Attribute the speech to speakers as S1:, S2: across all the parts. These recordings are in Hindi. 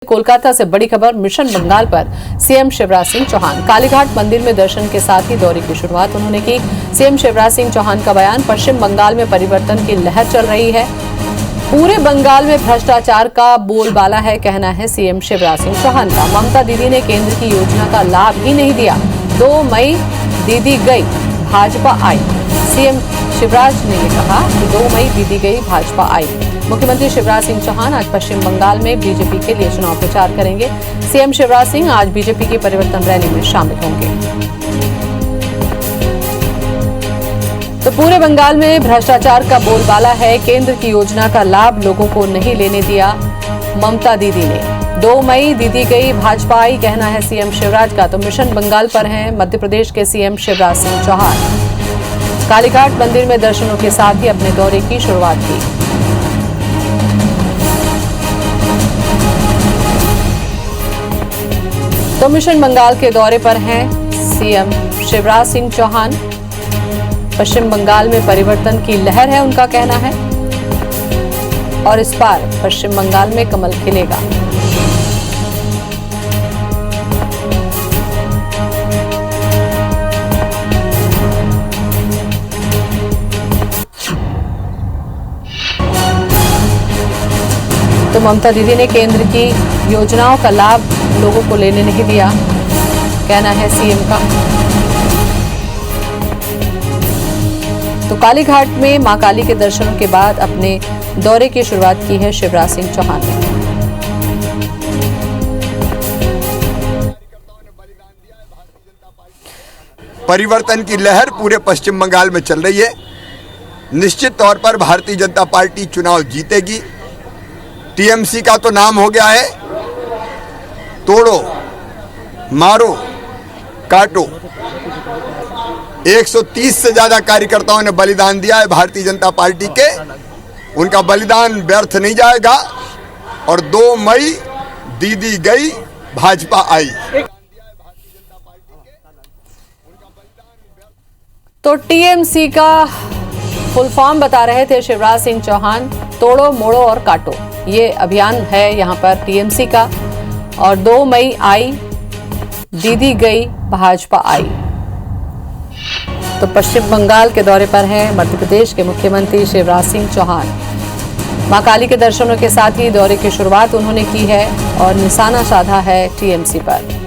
S1: कोलकाता से बड़ी खबर। मिशन बंगाल पर सीएम शिवराज सिंह चौहान। कालीघाट मंदिर में दर्शन के साथ ही दौरे की शुरुआत उन्होंने की। सीएम शिवराज सिंह चौहान का बयान। पश्चिम बंगाल में परिवर्तन की लहर चल रही है। पूरे बंगाल में भ्रष्टाचार का बोलबाला है, कहना है सीएम शिवराज सिंह चौहान का। ममता दीदी ने केंद्र की योजना का लाभ ही नहीं दिया। 2 मई दीदी गई, भाजपा आई। सीएम शिवराज ने कहा कि 2 मई दीदी गई, भाजपा आई। मुख्यमंत्री शिवराज सिंह चौहान आज पश्चिम बंगाल में बीजेपी के लिए चुनाव प्रचार करेंगे। सीएम शिवराज सिंह आज बीजेपी की परिवर्तन रैली में शामिल होंगे। तो पूरे बंगाल में भ्रष्टाचार का बोलबाला है। केंद्र की योजना का लाभ लोगों को नहीं लेने दिया ममता दीदी ने। 2 मई दीदी गई, भाजपा आई, कहना है सीएम शिवराज का। तो मिशन बंगाल पर हैं मध्य प्रदेश के सीएम शिवराज सिंह चौहान। कालीघाट मंदिर में दर्शनों के साथ ही अपने दौरे की शुरुआत की। तो मिशन बंगाल के दौरे पर हैं सीएम शिवराज सिंह चौहान। पश्चिम बंगाल में परिवर्तन की लहर है, उनका कहना है, और इस बार पश्चिम बंगाल में कमल खिलेगा। तो ममता दीदी ने केंद्र की योजनाओं का लाभ लोगों को लेने नहीं दिया, कहना है सीएम का। तो कालीघाट में मां काली के दर्शनों के बाद अपने दौरे की शुरुआत की है शिवराज सिंह चौहान ने।
S2: परिवर्तन की लहर पूरे पश्चिम बंगाल में चल रही है। निश्चित तौर पर भारतीय जनता पार्टी चुनाव जीतेगी। टीएमसी का तो नाम हो गया है तोड़ो मारो काटो। 130 से ज्यादा कार्यकर्ताओं ने बलिदान दिया है भारतीय जनता पार्टी के। उनका बलिदान व्यर्थ नहीं जाएगा। और 2 मई दीदी गई, भाजपा आई।
S1: तो टीएमसी का फुल फॉर्म बता रहे थे शिवराज सिंह चौहान। तोड़ो मोड़ो और काटो, ये अभियान है यहाँ पर टीएमसी का। और 2 मई आई, दीदी गई, भाजपा आई। तो पश्चिम बंगाल के दौरे पर हैं मध्य प्रदेश के मुख्यमंत्री शिवराज सिंह चौहान। मां काली के दर्शनों के साथ ही दौरे की शुरुआत उन्होंने की है और निशाना साधा है टीएमसी पर।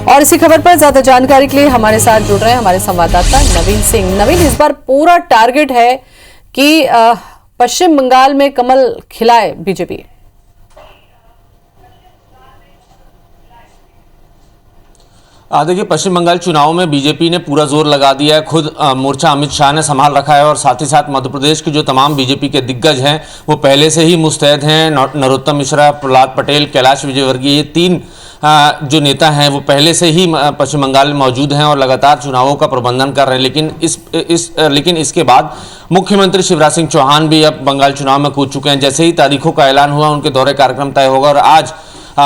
S1: और इसी खबर पर ज्यादा जानकारी के लिए हमारे साथ जुड़ रहे हैं हमारे संवाददाता नवीन सिंह। नवीन, इस बार पूरा टारगेट है कि पश्चिम बंगाल में कमल खिलाए बीजेपी।
S3: देखिए, पश्चिम बंगाल चुनाव में बीजेपी ने पूरा जोर लगा दिया है। खुद मोर्चा अमित शाह ने संभाल रखा है और साथ ही साथ मध्य प्रदेश के जो तमाम बीजेपी के दिग्गज हैं वो पहले से ही मुस्तैद हैं। नरोत्तम मिश्रा, प्रहलाद पटेल, कैलाश विजयवर्गीय, ये 3 जो नेता हैं वो पहले से ही पश्चिम बंगाल में मौजूद हैं और लगातार चुनावों का प्रबंधन कर रहे हैं। लेकिन इसके बाद मुख्यमंत्री शिवराज सिंह चौहान भी अब बंगाल चुनाव में कूद चुके हैं। जैसे ही तारीखों का ऐलान हुआ उनके दौरे कार्यक्रम तय होगा और आज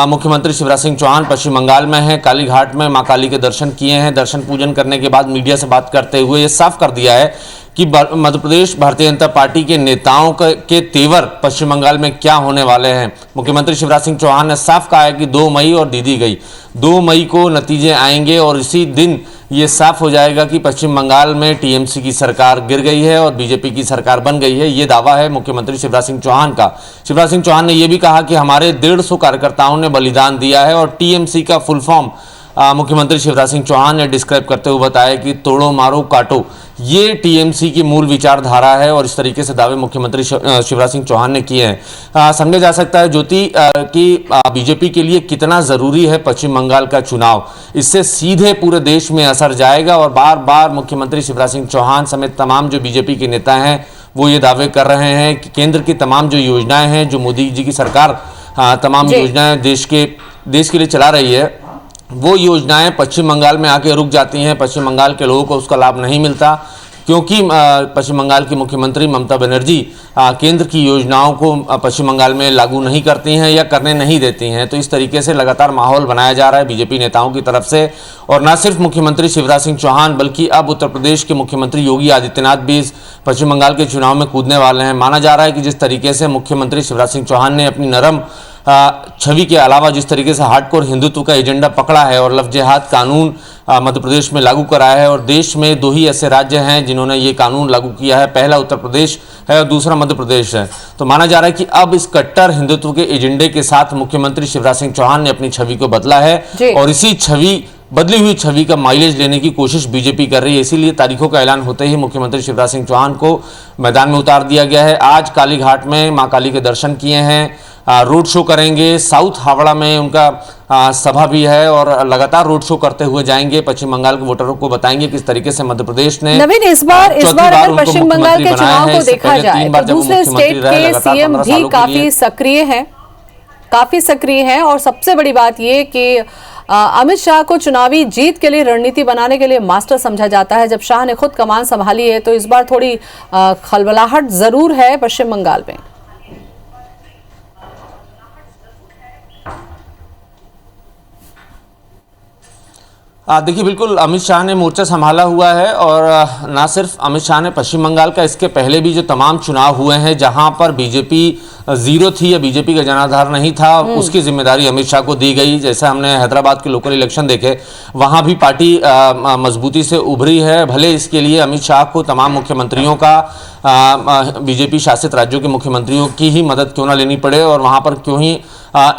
S3: मुख्यमंत्री शिवराज सिंह चौहान पश्चिम बंगाल में हैं। कालीघाट में मां काली के दर्शन किए हैं। दर्शन पूजन करने के बाद मीडिया से बात करते हुए ये साफ कर दिया है कि मध्य प्रदेश भारतीय जनता पार्टी के नेताओं के तेवर पश्चिम बंगाल में क्या होने वाले हैं। मुख्यमंत्री शिवराज सिंह चौहान ने साफ कहा है कि 2 मई और दीदी गई, 2 मई को नतीजे आएंगे और इसी दिन ये साफ हो जाएगा कि पश्चिम बंगाल में टीएमसी की सरकार गिर गई है और बीजेपी की सरकार बन गई है। ये दावा है मुख्यमंत्री शिवराज सिंह चौहान का। शिवराज सिंह चौहान ने यह भी कहा कि हमारे 150 कार्यकर्ताओं ने बलिदान दिया है और टीएमसी का फुल फॉर्म मुख्यमंत्री शिवराज सिंह चौहान ने डिस्क्राइब करते हुए बताया कि तोड़ो मारो काटो, ये टीएमसी की मूल विचारधारा है। और इस तरीके से दावे मुख्यमंत्री शिवराज सिंह चौहान ने किए हैं। समझा जा सकता है ज्योति कि बीजेपी के लिए कितना जरूरी है पश्चिम बंगाल का चुनाव। इससे सीधे पूरे देश में असर जाएगा और बार बार मुख्यमंत्री शिवराज सिंह चौहान समेत तमाम जो बीजेपी के नेता हैं वो ये दावे कर रहे हैं कि केंद्र की तमाम जो योजनाएं हैं, जो मोदी जी की सरकार तमाम योजनाएं देश के लिए चला रही है, वो योजनाएं पश्चिम बंगाल में आके रुक जाती हैं। पश्चिम बंगाल के लोगों को उसका लाभ नहीं मिलता। क्योंकि पश्चिम बंगाल की मुख्यमंत्री ममता बनर्जी केंद्र की योजनाओं को पश्चिम बंगाल में लागू नहीं करती हैं या करने नहीं देती हैं। तो इस तरीके से लगातार माहौल बनाया जा रहा है बीजेपी नेताओं की तरफ से। और न सिर्फ मुख्यमंत्री शिवराज सिंह चौहान बल्कि अब उत्तर प्रदेश के मुख्यमंत्री योगी आदित्यनाथ भी इस पश्चिम बंगाल के चुनाव में कूदने वाले हैं। माना जा रहा है कि जिस तरीके से मुख्यमंत्री शिवराज सिंह चौहान ने अपनी नरम छवि के अलावा जिस तरीके से हार्डकोर हिंदुत्व का एजेंडा पकड़ा है और लव जिहाद कानून मध्य प्रदेश में लागू कराया है, और देश में 2 ही ऐसे राज्य हैं जिन्होंने ये कानून लागू किया है, पहला उत्तर प्रदेश है और दूसरा मध्य प्रदेश है। तो माना जा रहा है कि अब इस कट्टर हिंदुत्व के एजेंडे के साथ मुख्यमंत्री शिवराज सिंह चौहान ने अपनी छवि को बदला है और इसी बदली हुई छवि का माइलेज लेने की कोशिश बीजेपी कर रही है। इसीलिए तारीखों का ऐलान होते ही मुख्यमंत्री शिवराज सिंह चौहान को मैदान में उतार दिया गया है। आज कालीघाट में मां काली के दर्शन किए हैं, रोड शो करेंगे, साउथ हावड़ा में उनका सभा भी है और लगातार रोड शो करते हुए जाएंगे। पश्चिम बंगाल के वोटरों को बताएंगे किस तरीके से मध्य प्रदेश ने
S1: नवीन इस बार अगर पश्चिम बंगाल के चुनाव को देखा जाए तो दूसरे स्टेट के सीएम भी काफी सक्रिय हैं और सबसे बड़ी बात ये कि अमित शाह को चुनावी जीत के लिए रणनीति बनाने के लिए मास्टर समझा जाता है। जब शाह ने खुद कमान संभाली है तो इस बार थोड़ी खलबलाहट जरूर है पश्चिम बंगाल में।
S3: देखिए, बिल्कुल अमित शाह ने मोर्चा संभाला हुआ है और ना सिर्फ अमित शाह ने पश्चिम बंगाल का, इसके पहले भी जो तमाम चुनाव हुए हैं जहां पर बीजेपी जीरो थी या बीजेपी का जनाधार नहीं था, उसकी जिम्मेदारी अमित शाह को दी गई। जैसे हमने हैदराबाद के लोकल इलेक्शन देखे, वहां भी पार्टी मजबूती से उभरी है। भले इसके लिए अमित शाह को तमाम मुख्यमंत्रियों का, बीजेपी शासित राज्यों के मुख्यमंत्रियों की ही मदद क्यों ना लेनी पड़े और वहां पर क्यों ही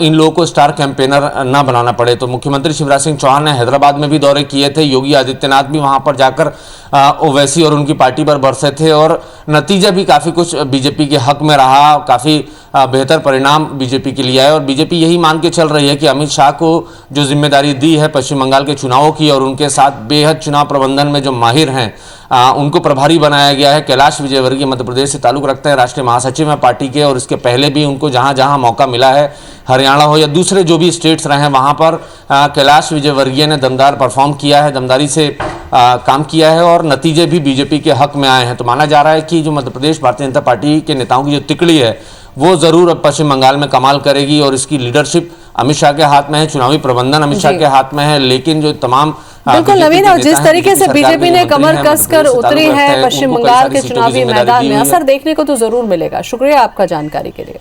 S3: इन लोगों को स्टार कैंपेनर ना बनाना पड़े। तो मुख्यमंत्री शिवराज सिंह चौहान ने हैदराबाद में भी दौरे किए थे, योगी आदित्यनाथ भी वहां पर जाकर ओवैसी और उनकी पार्टी पर बरसे थे और नतीजा भी काफ़ी कुछ बीजेपी के हक में रहा, काफ़ी बेहतर परिणाम बीजेपी के लिए आए। और बीजेपी यही मान के चल रही है कि अमित शाह को जो जिम्मेदारी दी है पश्चिम बंगाल के चुनावों की और उनके साथ बेहद चुनाव प्रबंधन में जो माहिर हैं उनको प्रभारी बनाया गया है। कैलाश विजयवर्गीय मध्य प्रदेश से ताल्लुक रखते हैं, राष्ट्रीय महासचिव हैं पार्टी के, और इसके पहले भी उनको जहां जहां मौका मिला है, हरियाणा हो या दूसरे जो भी स्टेट्स रहे हैं, वहां पर कैलाश विजयवर्गीय ने दमदार परफॉर्म किया है, दमदारी से काम किया है और नतीजे भी बीजेपी के हक में आए हैं। तो माना जा रहा है कि जो मध्य प्रदेश भारतीय जनता पार्टी के नेताओं की जो तिकड़ी है वो जरूर अब पश्चिम बंगाल में कमाल करेगी और इसकी लीडरशिप अमित शाह के हाथ में है, चुनावी प्रबंधन अमित शाह के हाथ में है। लेकिन जो तमाम
S1: बिल्कुल नवीन, और जिस तरीके से बीजेपी ने कमर कसकर उतरी है पश्चिम बंगाल के चुनावी मैदान में, असर देखने को तो जरूर मिलेगा। शुक्रिया आपका जानकारी के लिए।